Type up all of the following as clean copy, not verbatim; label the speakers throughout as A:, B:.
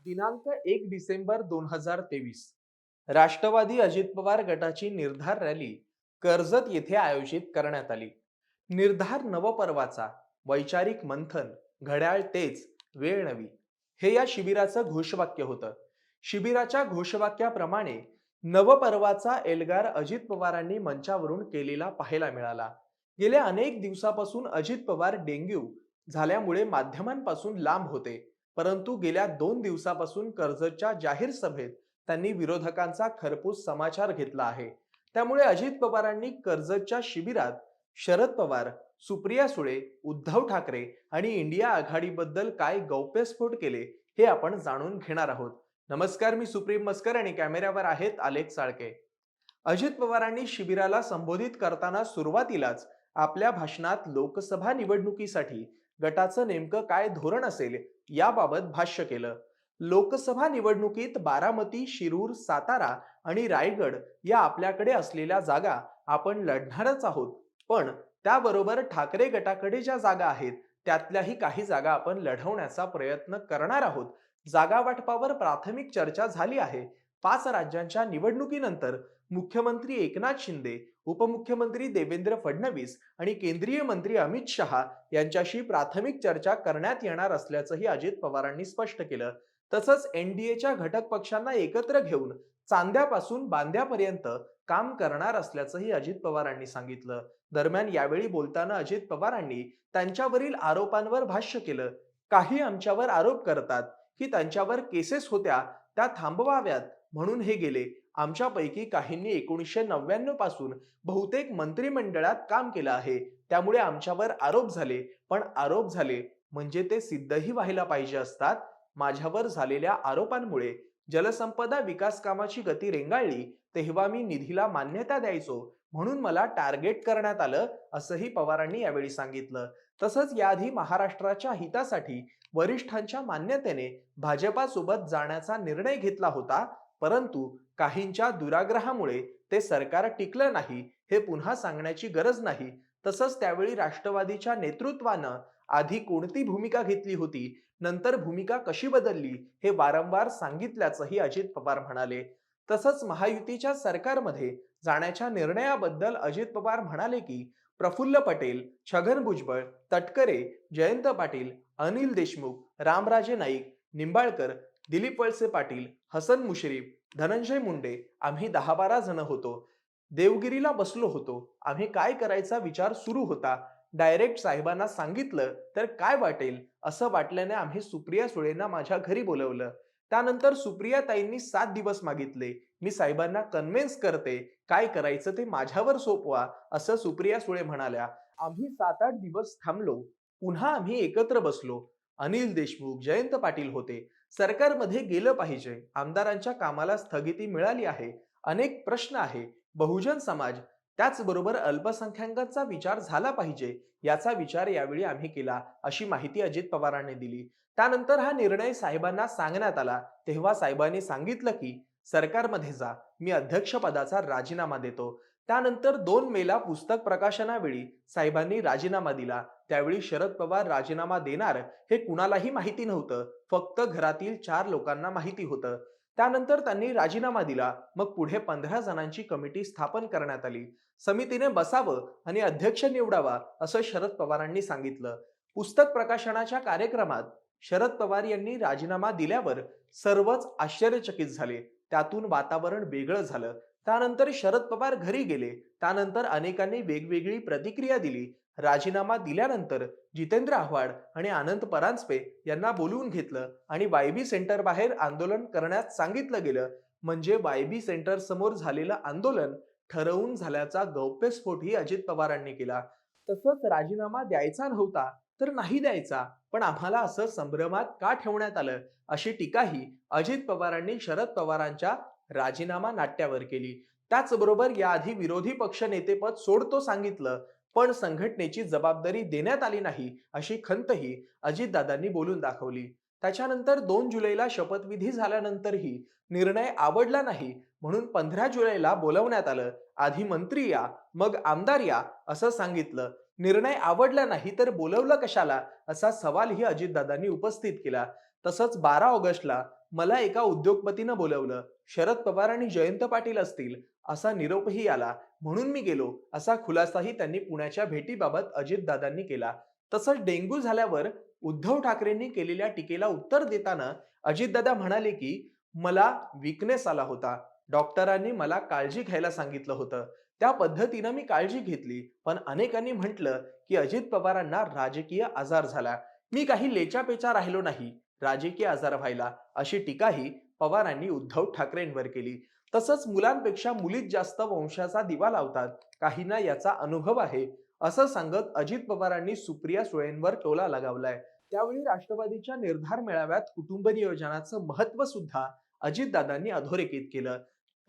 A: दिनांक 1 डिसेंबर 2023 राष्ट्रवादी अजित पवार गटाची निर्धार रॅली कर्जत येथे आयोजित करण्यात आली. निर्धार नवपर्वाचा, वैचारिक मंथन, घड्याळ तेच, वेळ नवी, हे या शिबिराचं घोषवाक्य होतं. शिबिराच्या घोषवाक्याप्रमाणे नवपर्वाचा एल्गार अजित पवारांनी मंचावरून केलेला पाहायला मिळाला. गेल्या अनेक दिवसापासून अजित पवार डेंग्यू झाल्यामुळे माध्यमांपासून लांब होते. परंतु गेल्या 2 दिवसापासून कर्जतच्या जाहीर सभेत त्यांनी विरोधकांचा खरपूस समाचार घेतला आहे. त्यामुळे अजित पवारांनी कर्जतच्या शिबिरात शरद पवार, सुप्रिया सुळे, उद्धव ठाकरे आणि इंडिया आघाडीबद्दल काय गौप्यस्फोट केले हे आपण जाणून घेणार आहोत. नमस्कार, मी सुप्रीम मस्कर आणि कॅमेऱ्यावर आहेत आलेख साळके. अजित पवारांनी शिबिराला संबोधित करताना सुरुवातीलाच आपल्या भाषणात लोकसभा निवडणुकीसाठी गटाचं नेमकं काय धोरण असेल याबाबत भाष्य केलं. लोकसभा निवडणुकीत बारामती, शिरूर, सातारा आणि रायगड या आपल्याकडे असलेल्या जागा आपण लढणारच आहोत. पण त्याबरोबर ठाकरे गटाकडे ज्या जागा आहेत त्यातल्याही काही जागा आपण लढवण्याचा प्रयत्न करणार आहोत. जागा वाटपावर प्राथमिक चर्चा झाली आहे. 5 राज्यांच्या निवडणुकीनंतर मुख्यमंत्री एकनाथ शिंदे, उपमुख्यमंत्री देवेंद्र फडणवीस आणि केंद्रीय मंत्री अमित शहा यांच्याशी प्राथमिक चर्चा करण्यात येणार असल्याचंही अजित पवारांनी स्पष्ट केलं. तसंच एनडीएच्या घटक पक्षांना एकत्र घेऊन चांद्यापासून बांद्यापर्यंत काम करणार असल्याचंही अजित पवारांनी सांगितलं. दरम्यान यावेळी बोलताना अजित पवारांनी त्यांच्यावरील आरोपांवर भाष्य केलं. काही आमच्यावर आरोप करतात की त्यांच्यावर केसेस होत्या, त्या थांबवाव्यात म्हणून हे गेले. आमच्यापैकी काहींनी 1999 पासून बहुतेक मंत्रिमंडळात काम केलं आहे. त्यामुळे आमच्यावर आरोप झाले, पण आरोप झाले म्हणजे ते सिद्धही व्हायला पाहिजे असतात. माझ्यावर झालेल्या आरोपांमुळे जलसंपदा विकास कामाची गती रेंगाळली तेव्हा मी निधीला मान्यता द्यायचो, म्हणून मला टार्गेट करण्यात आलं, असंही पवारांनी यावेळी सांगितलं. तसंच याआधी महाराष्ट्राच्या हितासाठी वरिष्ठांच्या मान्यतेने भाजपासोबत जाण्याचा निर्णय घेतला होता, परंतु काहींच्या दुराग्रहामुळे ते सरकार टिकलं नाही, हे पुन्हा सांगण्याची गरज नाही. तसंच त्यावेळी राष्ट्रवादीच्या नेतृत्वानं आधी कोणती भूमिका घेतली होती, नंतर भूमिका कशी बदलली, हे वारंवार सांगितल्याचंही अजित पवार म्हणाले. तसंच महायुतीच्या सरकारमध्ये जाण्याच्या निर्णयाबद्दल अजित पवार म्हणाले की प्रफुल्ल पटेल, छगन भुजबळ, तटकरे, जयंत पाटील, अनिल देशमुख, रामराजे नाईक, निंबाळकर, दिलीप वळसे पाटील, हसन मुश्रीफ, धनंजय मुंडे, आम्ही 10-12 जण होतो. देवगिरीला बसलो होतो. आम्ही काय करायचा विचार सुरू होता. डायरेक्ट साहेबांना सांगितलं तर काय वाटेल असं वाटल्याने आम्ही सुप्रिया सुळेंना माझ्या घरी बोलवलं. त्यानंतर सुप्रिया ताईंनी 7 दिवस मागितले. मी साहेबांना कन्व्हिन्स करते, काय करायचं ते माझ्यावर सोपवा, असं सुप्रिया सुळे म्हणाल्या. आम्ही 7-8 दिवस थांबलो. पुन्हा आम्ही एकत्र बसलो. अनिल देशमुख, जयंत पाटील होते. सरकारमध्ये गेलं पाहिजे. आमदारांच्या कामाला स्थगिती मिळाली आहे. अनेक प्रश्न आहे. बहुजन समाज, त्याचबरोबर अल्पसंख्याकांचा विचार झाला पाहिजे, याचा विचार यावेळी आम्ही केला, अशी माहिती अजित पवारांनी दिली. त्यानंतर हा निर्णय साहेबांना सांगण्यात आला तेव्हा साहेबांनी सांगितलं की सरकारमध्ये जा, मी अध्यक्षपदाचा राजीनामा देतो. त्यानंतर 2 मेला पुस्तक प्रकाशनावेळी साहेबांनी राजीनामा दिला. त्यावेळी शरद पवार राजीनामा देणार हे कुणालाही माहिती नव्हतं, फक्त घरातील 4 लोकांना माहिती होतं. त्यानंतर त्यांनी राजीनामा दिला. मग पुढे 15 जणांची कमिटी स्थापन करण्यात आली. समितीने बसावं आणि अध्यक्ष निवडावा, असं शरद पवारांनी सांगितलं. पुस्तक प्रकाशनाच्या कार्यक्रमात शरद पवार यांनी राजीनामा दिल्यावर सर्वच आश्चर्यचकित झाले. त्यातून वातावरण वेगळं झालं. त्यानंतर शरद पवार घरी गेले. त्यानंतर अनेकांनी वेगवेगळी प्रतिक्रिया दिली. राजीनामा दिल्यानंतर जितेंद्र आव्हाड आणि आनंद परांजपे यांना बोलवून घेतलं आणि वायबी सेंटर बाहेर आंदोलन करण्यास सांगितलं गेलं. म्हणजे वायबी सेंटर समोर झालेलं आंदोलन ठरवून झाल्याचा गौप्यस्फोटही अजित पवारांनी केला. तसंच राजीनामा द्यायचा नव्हता तर नाही द्यायचा, पण आम्हाला असं संभ्रमात का ठेवण्यात आलं, अशी टीकाही अजित पवारांनी शरद पवारांच्या राजीनामा नाट्यावर केली. त्याचबरोबर याआधी विरोधी पक्ष नेतेपद सोडतो सांगितलं, पण संघटनेची जबाबदारी देण्यात आली नाही, अशी खंतही अजितदादांनी बोलून दाखवली. त्याच्यानंतर 2 जुलैला शपथविधी झाल्यानंतरही निर्णय आवडला नाही, म्हणून 15 जुलैला बोलवण्यात आलं. आधी मंत्री या, मग आमदार या, असं सांगितलं. निर्णय आवडला नाही तर बोलवलं कशाला, असा सवालही अजितदादांनी उपस्थित केला. तसंच 12 ऑगस्टला मला एका उद्योगपतीनं बोलवलं. शरद पवार आणि जयंत पाटील असतील असा निरोपही आला, म्हणून मी गेलो, असा खुलासाही त्यांनी पुण्याच्या भेटीबाबत अजितदादांनी केला. तसंच डेंग्यू झाल्यावर उद्धव ठाकरेंनी केलेल्या टीकेला उत्तर देताना अजितदादा म्हणाले की मला वीकनेस आला होता. डॉक्टरांनी मला काळजी घ्यायला सांगितलं होतं. त्या पद्धतीनं मी काळजी घेतली. पण अनेकांनी म्हटलं की अजित पवारांना राजकीय आजार झाला. मी काही लेचापेचा राहिलो नाही राजकीय आजार व्हायला, अशी टीकाही पवारांनी उद्धव ठाकरेंवर केली. तसंच मुलांपेक्षा मुलीच जास्त वंशाचा दिवा लावतात, काहींना याचा अनुभव आहे, असं सांगत अजित पवारांनी सुप्रिया सुळेंवर टोला लगावलाय. त्यावेळी राष्ट्रवादीच्या निर्धार मेळाव्यात कुटुंब नियोजनाचं महत्व सुद्धा अजितदादांनी अधोरेखित केलं.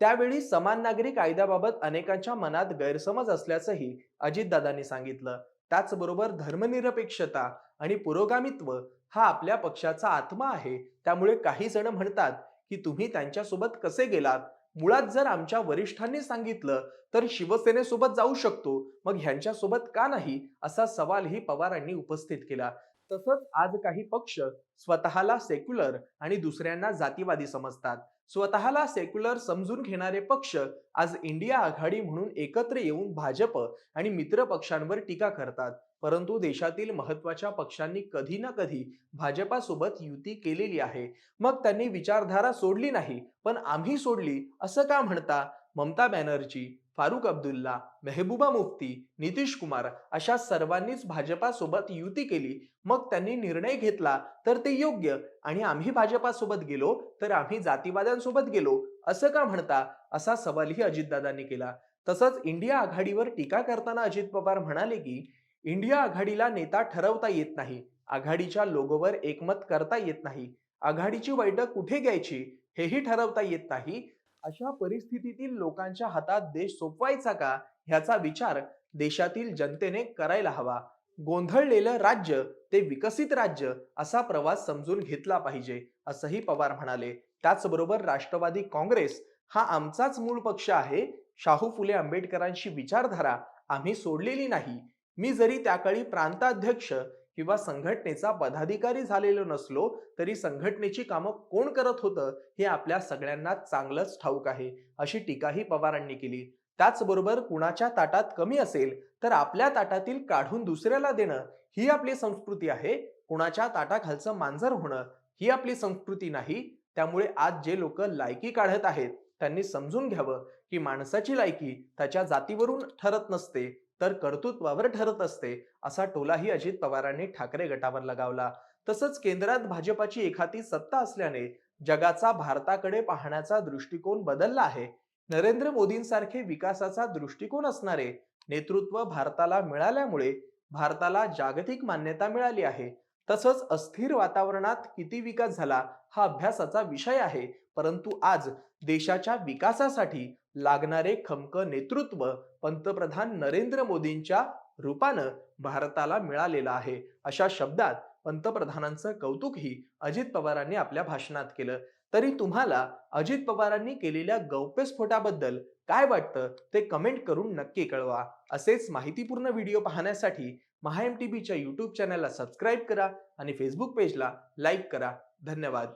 A: त्यावेळी समान नागरी कायद्याबाबत अनेकांच्या मनात गैरसमज असल्याचंही अजितदादांनी सांगितलं. त्याचबरोबर धर्मनिरपेक्षता आणि पुरोगामित्व हा आपल्या पक्षाचा आत्मा आहे. त्यामुळे काही जण म्हणतात की तुम्ही त्यांच्यासोबत कसे गेलात? मुळात जर आमच्या वरिष्ठांनी सांगितलं तर शिवसेनेसोबत जाऊ शकतो, मग ह्यांच्यासोबत का नाही? असा सवालही पवारांनी उपस्थित केला. तसंच आज काही पक्ष स्वतःला सेक्युलर आणि दुसऱ्यांना जातीवादी समजतात. स्वतःला सेक्युलर समजून घेणारे पक्ष आज इंडिया आघाडी म्हणून एकत्र येऊन भाजप आणि मित्र पक्षांवर टीका करतात. परंतु देशातील महत्वाच्या पक्षांनी कधी ना कधी भाजपासोबत युती केलेली आहे. मग त्यांनी विचारधारा सोडली नाही, पण आम्ही सोडली असं का म्हणता? ममता बॅनर्जी, फारुख अब्दुल्ला, मेहबूबा मुफ्ती, नितीश कुमार अशा सर्वांनीच भाजपासोबत युती केली. मग त्यांनी निर्णय घेतला तर ते योग्य, आणि आम्ही भाजपासोबत गेलो तर आम्ही जातीवाद्यांसोबत गेलो असं का म्हणता? असा सवालही अजितदादांनी केला. तसंच इंडिया आघाडीवर टीका करताना अजित पवार म्हणाले की इंडिया आघाडीला नेता ठरवता येत नाही, आघाडीच्या लोगोवर एकमत करता येत नाही, आघाडीची बैठक कुठे घ्यायची हेही ठरवता येत नाही. अशा परिस्थितीतील लोकांच्या हातात देश सोपवायचा का, ह्याचा विचार देशातील जनतेने करायला हवा. गोंधळलेलं राज्य ते विकसित राज्य असा प्रवास समजून घेतला पाहिजे, असंही पवार म्हणाले. त्याचबरोबर राष्ट्रवादी काँग्रेस हा आमचाच मूळ पक्ष आहे. शाहू फुले आंबेडकरांची विचारधारा आम्ही सोडलेली नाही. मी जरी त्याकाळी प्रांताध्यक्ष किंवा संघटनेचा पदाधिकारी झालेलो नसलो तरी संघटनेची कामं कोण करत होतं हे आपल्या सगळ्यांना चांगलंच ठाऊक आहे, अशी टीकाही पवारांनी केली. त्याचबरोबर कुणाच्या ताटात कमी असेल तर आपल्या ताटातील काढून दुसऱ्याला देणं ही आपली संस्कृती आहे. कुणाच्या ताटाखालचं मांजर होणं ही आपली संस्कृती नाही. त्यामुळे आज जे लोक लायकी काढत आहेत त्यांनी समजून घ्यावं की माणसाची लायकी त्याच्या जातीवरून ठरत नसते, तर कर्तृत्वावर ठरत असते, असा टोलाही अजित पवारांनी ठाकरे गटावर लगावला. तसंच केंद्रात भाजपाची एखादी सत्ता असल्याने जगाचा भारताकडे पाहण्याचा दृष्टिकोन बदलला आहे. नरेंद्र मोदींसारखे विकासाचा दृष्टिकोन असणारे नेतृत्व भारताला मिळाल्यामुळे भारताला जागतिक मान्यता मिळाली आहे. तसंच अस्थिर वातावरणात किती विकास झाला हा अभ्यासाचा विषय आहे. परंतु आज देशाच्या विकासासाठी लागणारे खमक नेतृत्व पंतप्रधान नरेंद्र मोदींच्या रूपानं भारताला मिळालेलं आहे, अशा शब्दात पंतप्रधानांचं कौतुकही अजित पवारांनी आपल्या भाषणात केलं. तरी तुम्हाला अजित पवारांनी केलेल्या गौप्यस्फोटाबद्दल काय वाटतं ते कमेंट करून नक्की कळवा. असेच माहितीपूर्ण व्हिडिओ पाहण्यासाठी महा एमटीबीच्या यूट्यूब चॅनलला सबस्क्राईब करा आणि फेसबुक पेजला लाईक करा. धन्यवाद.